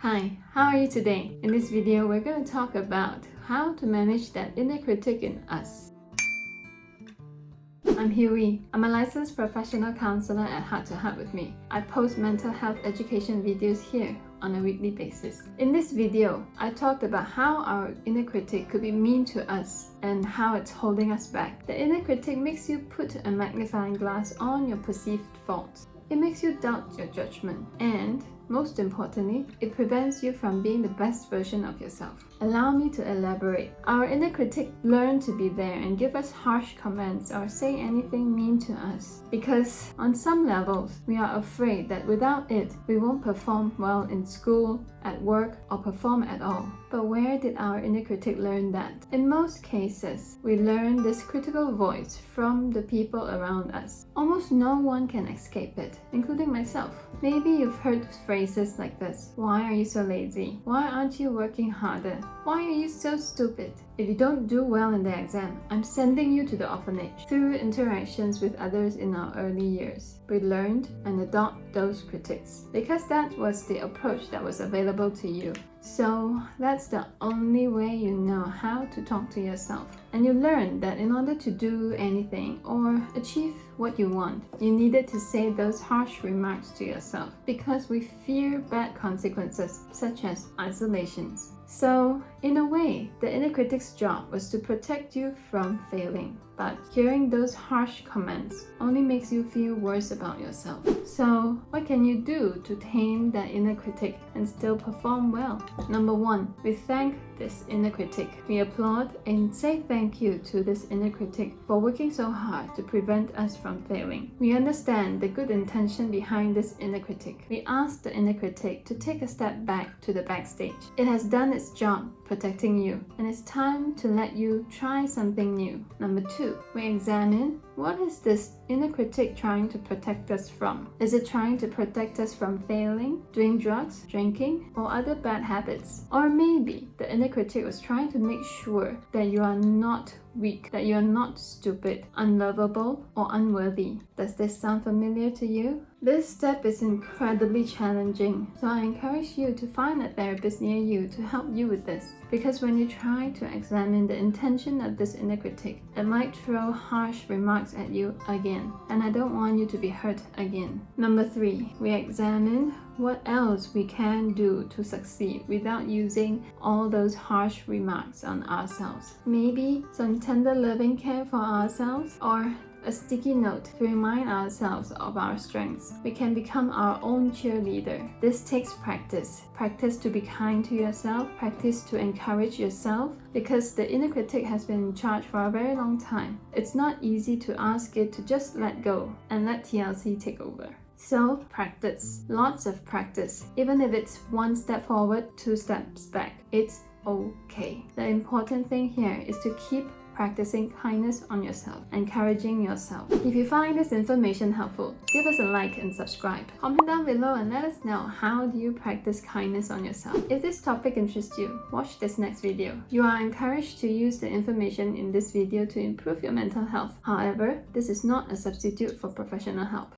Hi, how are you today? In this video, we're going to talk about how to manage that inner critic in us. I'm Huey. I'm a licensed professional counselor at Heart to Heart with Me. I post mental health education videos here on a weekly basis. In this video, I talked about how our inner critic could be mean to us and how it's holding us back. The inner critic makes you put a magnifying glass on your perceived faults. It makes you doubt your judgment, and most importantly, it prevents you from being the best version of yourself. Allow me to elaborate. Our inner critic learns to be there and give us harsh comments or say anything mean to us because on some levels, we are afraid that without it, we won't perform well in school, at work, or perform at all. But where did our inner critic learn that? In most cases, we learn this critical voice from the people around us. Almost no one can escape it, including myself. Maybe you've heard phrases like this. Why are you so lazy? Why aren't you working harder? Why are you so stupid? If you don't do well in the exam, I'm sending you to the orphanage. Through interactions with others in our early years, we learned and adopt those critics because that was the approach that was available to you. So that's the only way you know how to talk to yourself. And you learn that in order to do anything or achieve what you want, you needed to say those harsh remarks to yourself because we fear bad consequences such as isolations. So, in a way, the inner critic's job was to protect you from failing. But hearing those harsh comments only makes you feel worse about yourself. So, what can you do to tame that inner critic and still perform well? Number 1, we thank this inner critic. We applaud and say thank you to this inner critic for working so hard to prevent us from failing. We understand the good intention behind this inner critic. We ask the inner critic to take a step back to the backstage. It has done its job protecting you, and it's time to let you try something new. Number 2, we examine what is this inner critic trying to protect us from? Is it trying to protect us from failing, doing drugs, drinking, or other bad habits? Or maybe the inner critic was trying to make sure that you are not weak, that you are not stupid, unlovable, or unworthy. Does this sound familiar to you? This step is incredibly challenging, so I encourage you to find a therapist near you to help you with this. Because when you try to examine the intention of this inner critic, it might throw harsh remarks at you again, and I don't want you to be hurt again. Number 3, we examine what else we can do to succeed without using all those harsh remarks on ourselves. Maybe some tender loving care for ourselves, or a sticky note to remind ourselves of our strengths. We can become our own cheerleader. This takes practice. Practice to be kind to yourself, practice to encourage yourself, because the inner critic has been in charge for a very long time. It's not easy to ask it to just let go and let TLC take over. So practice, lots of practice. Even if it's 1 step forward, 2 steps back, it's okay. The important thing here is to keep practicing kindness on yourself, encouraging yourself. If you find this information helpful, give us a like and subscribe. Comment down below and let us know how do you practice kindness on yourself. If this topic interests you, watch this next video. You are encouraged to use the information in this video to improve your mental health. However, this is not a substitute for professional help.